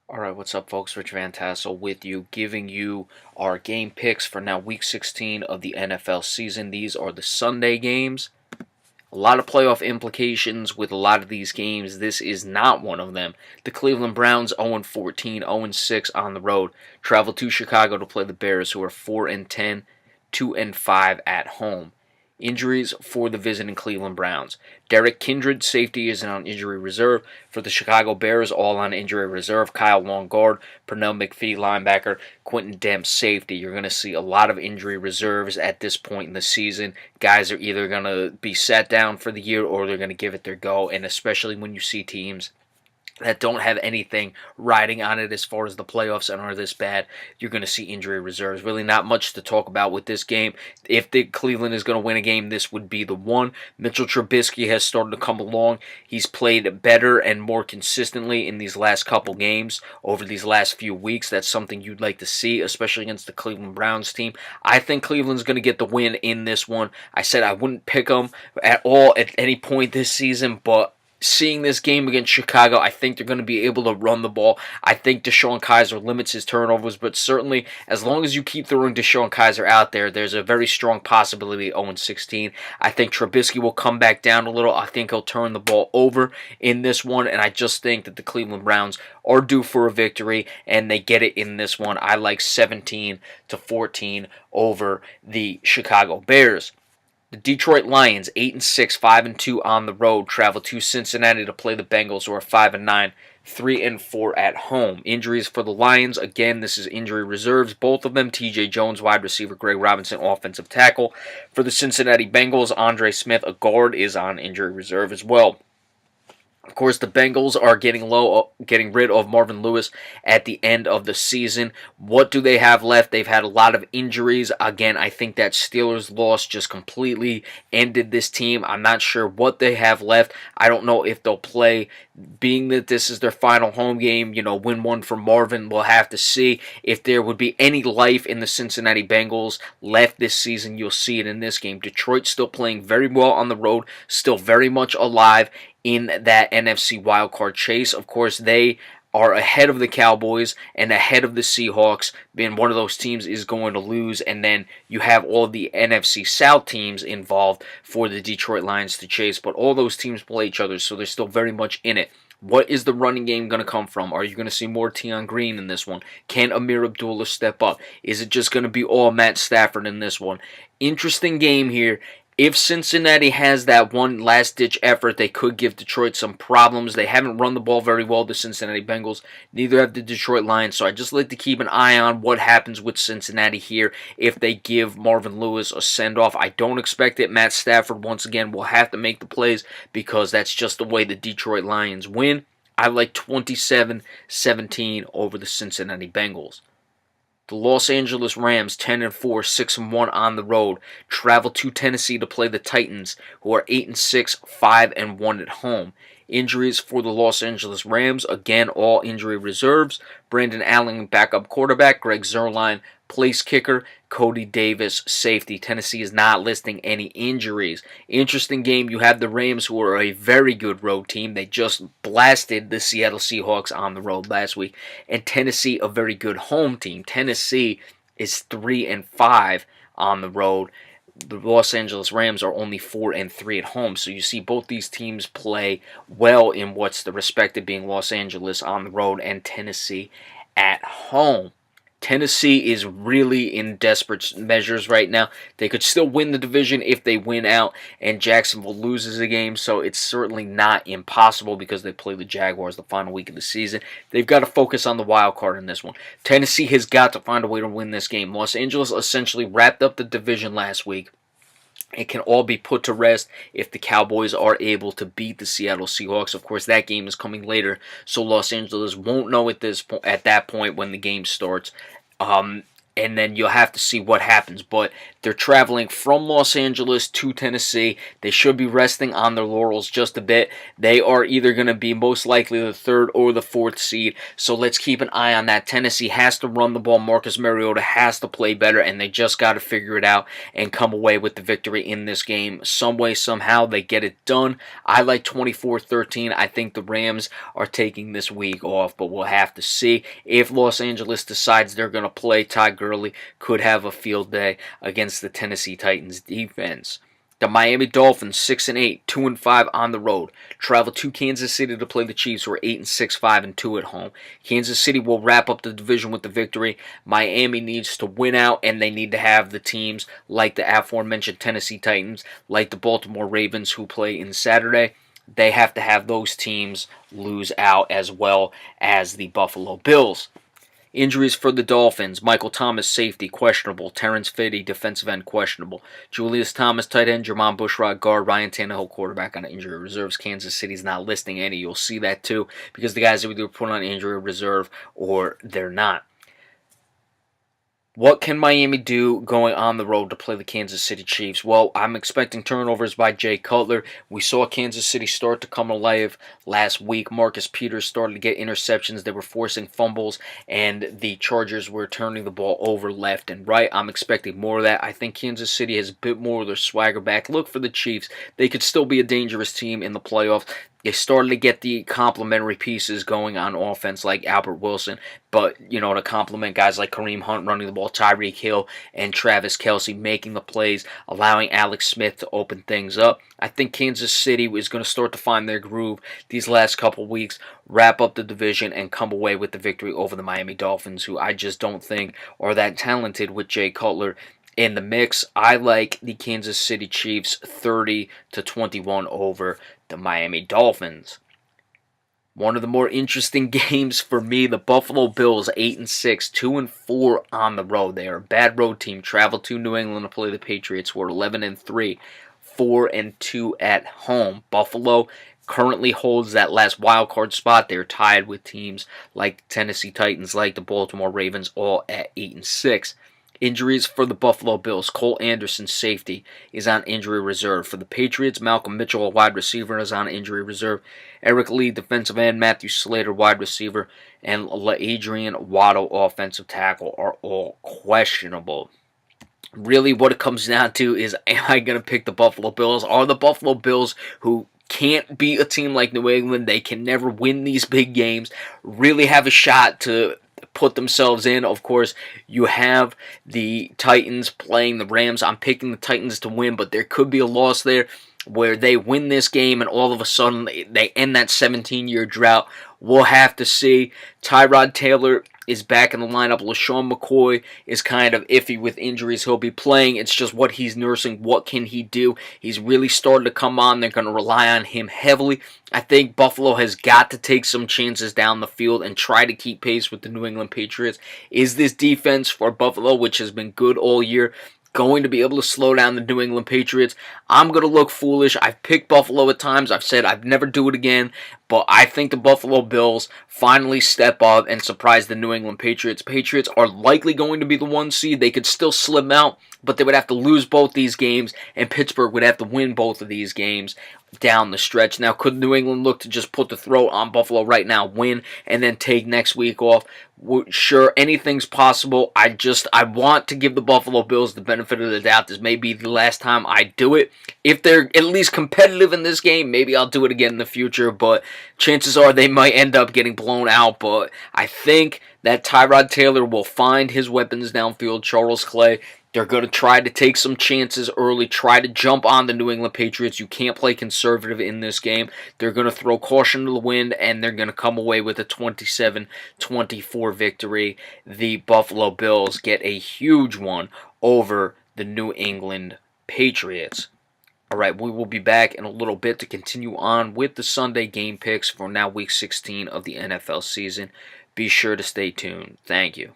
Alright, what's up, folks? Rich Van Tassel with you, giving you our game picks for now Week 16 of the NFL season. These are the Sunday games. A lot of playoff implications with a lot of these games. This is not one of them. The Cleveland Browns 0-14, 0-6 on the road. Travel to Chicago to play the Bears, who are 4-10, 2-5 at home. Injuries for the visiting Cleveland Browns. Derek Kindred, safety, is on injury reserve. For the Chicago Bears, all on injury reserve. Kyle Long, guard. Pernell McPhee, linebacker. Quentin Demps, safety. You're going to see a lot of injury reserves at this point in the season. Guys are either going to be sat down for the year or they're going to give it their go, and especially when you see teams that don't have anything riding on it as far as the playoffs and are this bad, you're going to see injury reserves. Really not much to talk about with this game. If the Cleveland is going to win a game, this would be the one. Mitchell Trubisky has started to come along. He's played better and more consistently in these last couple games over these last few weeks. That's something you'd like to see, especially against the Cleveland Browns team. I think Cleveland's going to get the win in this one. I said I wouldn't pick them at all at any point this season, but seeing this game against Chicago, I think they're going to be able to run the ball. I think DeShone Kizer limits his turnovers, but certainly as long as you keep throwing DeShone Kizer out there, there's a very strong possibility of 0-16. I think Trubisky will come back down a little. I think he'll turn the ball over in this one, and I just think that the Cleveland Browns are due for a victory, and they get it in this one. I like 17-14 over the Chicago Bears. The Detroit Lions, 8-6, 5-2 on the road, travel to Cincinnati to play the Bengals, who are 5-9, 3-4 at home. Injuries for the Lions, again, this is injury reserves. Both of them, T.J. Jones, wide receiver, Greg Robinson, offensive tackle. For the Cincinnati Bengals, Andre Smith, a guard, is on injury reserve as well. Of course, the Bengals are getting rid of Marvin Lewis at the end of the season. What do they have left? They've had a lot of injuries. Again, I think that Steelers loss just completely ended this team. I'm not sure what they have left. I don't know if they'll play. Being that this is their final home game, win one for Marvin, we'll have to see. If there would be any life in the Cincinnati Bengals left this season, you'll see it in this game. Detroit still playing very well on the road, still very much alive in that NFC wildcard chase. Of course, they are ahead of the Cowboys and ahead of the Seahawks, being one of those teams is going to lose, and then you have all the NFC South teams involved for the Detroit Lions to chase, but all those teams play each other, so they're still very much in it. What is the running game going to come from? Are you going to see more Tion Green in this one? Can Amir Abdullah step up? Is it just going to be all Matt Stafford in this one? Interesting game here. If Cincinnati has that one last-ditch effort, they could give Detroit some problems. They haven't run the ball very well, the Cincinnati Bengals. Neither have the Detroit Lions, so I just like to keep an eye on what happens with Cincinnati here if they give Marvin Lewis a send-off. I don't expect it. Matt Stafford, once again, will have to make the plays because that's just the way the Detroit Lions win. I like 27-17 over the Cincinnati Bengals. The Los Angeles Rams, 10-4, 6-1 on the road, travel to Tennessee to play the Titans, who are 8-6, 5-1 at home. Injuries for the Los Angeles Rams, again, all injury reserves. Brandon Allen, backup quarterback. Greg Zuerlein, place kicker. Cody Davis, safety. Tennessee is not listing any injuries. Interesting game. You have the Rams, who are a very good road team. They just blasted the Seattle Seahawks on the road last week. And Tennessee, a very good home team. Tennessee is 3-5 on the road. The Los Angeles Rams are only 4-3 at home. So you see both these teams play well in what's the respective being Los Angeles on the road and Tennessee at home. Tennessee is really in desperate measures right now. They could still win the division if they win out and Jacksonville loses a game, so it's certainly not impossible because they play the Jaguars the final week of the season. They've got to focus on the wild card in this one. Tennessee has got to find a way to win this game. Los Angeles essentially wrapped up the division last week. It can all be put to rest if the Cowboys are able to beat the Seattle Seahawks. Of course, that game is coming later, so Los Angeles won't know at that point when the game starts. and then you'll have to see what happens. But they're traveling from Los Angeles to Tennessee. They should be resting on their laurels just a bit. They are either going to be most likely the 3rd or the 4th seed, so let's keep an eye on that. Tennessee has to run the ball. Marcus Mariota has to play better, and they just got to figure it out and come away with the victory in this game. Some way, somehow, they get it done. I like 24-13. I think the Rams are taking this week off, but we'll have to see. If Los Angeles decides they're going to play, Todd Gurley could have a field day against the Tennessee Titans defense. The Miami Dolphins, 6-8, 2-5 on the road, travel to Kansas City to play the Chiefs, who are 8-6, 5-2 at home. Kansas City will wrap up the division with the victory. Miami needs to win out, and they need to have the teams like the aforementioned Tennessee Titans, like the Baltimore Ravens, who play in Saturday. They have to have those teams lose out, as well as the Buffalo Bills. Injuries for the Dolphins: Michael Thomas, safety, questionable. Terrence Fitty, defensive end, questionable. Julius Thomas, tight end. Jermon Bushrod, guard. Ryan Tannehill, quarterback, on injury reserves. Kansas City's not listing any. You'll see that too, because the guys are either put on injury reserve or they're not. What can Miami do going on the road to play the Kansas City Chiefs? Well, I'm expecting turnovers by Jay Cutler. We saw Kansas City start to come alive last week. Marcus Peters started to get interceptions. They were forcing fumbles, and the Chargers were turning the ball over left and right. I'm expecting more of that. I think Kansas City has a bit more of their swagger back. Look for the Chiefs. They could still be a dangerous team in the playoffs. They started to get the complementary pieces going on offense, like Albert Wilson, but, to complement guys like Kareem Hunt running the ball, Tyreek Hill, and Travis Kelce making the plays, allowing Alex Smith to open things up. I think Kansas City is going to start to find their groove these last couple weeks, wrap up the division, and come away with the victory over the Miami Dolphins, who I just don't think are that talented with Jay Cutler in the mix. I like the Kansas City Chiefs 30-21 over the Miami Dolphins. One of the more interesting games for me, the Buffalo Bills, 8-6, 2-4 on the road. They are a bad road team. Travel to New England to play the Patriots, who are 11-3, 4-2 at home. Buffalo currently holds that last wild card spot. They're tied with teams like Tennessee Titans, like the Baltimore Ravens, all at 8-6. Injuries for the Buffalo Bills: Cole Anderson, safety, is on injury reserve. For the Patriots, Malcolm Mitchell, a wide receiver, is on injury reserve. Eric Lee, defensive end. Matthew Slater, wide receiver. And Adrian Waddle, offensive tackle, are all questionable. Really, what it comes down to is, am I going to pick the Buffalo Bills? Are the Buffalo Bills, who can't beat a team like New England, they can never win these big games, really have a shot to put themselves in? Of course, you have the Titans playing the Rams. I'm picking the Titans to win, but there could be a loss there where they win this game and all of a sudden they end that 17-year drought. We'll have to see. Tyrod Taylor is back in the lineup. LaShawn McCoy is kind of iffy with injuries. He'll be playing. It's just what he's nursing. What can he do? He's really started to come on. They're going to rely on him heavily. I think Buffalo has got to take some chances down the field and try to keep pace with the New England Patriots. Is this defense for Buffalo, which has been good all year, going to be able to slow down the New England Patriots? I'm going to look foolish. I've picked Buffalo at times. I've said I'd never do it again. But I think the Buffalo Bills finally step up and surprise the New England Patriots. Patriots are likely going to be the 1 seed. They could still slip out, but they would have to lose both these games, and Pittsburgh would have to win both of these games down the stretch. Now, could New England look to just put the throat on Buffalo right now, win, and then take next week off? Sure, anything's possible. I want to give the Buffalo Bills the benefit of the doubt. This may be the last time I do it. If they're at least competitive in this game, maybe I'll do it again in the future, but chances are they might end up getting blown out. But I think that Tyrod Taylor will find his weapons downfield. Charles Clay, they're going to try to take some chances early, try to jump on the New England Patriots. You can't play conservative in this game. They're going to throw caution to the wind, and they're going to come away with a 27-24 victory. The Buffalo Bills get a huge one over the New England Patriots. All right, we will be back in a little bit to continue on with the Sunday game picks for now Week 16 of the NFL season. Be sure to stay tuned. Thank you.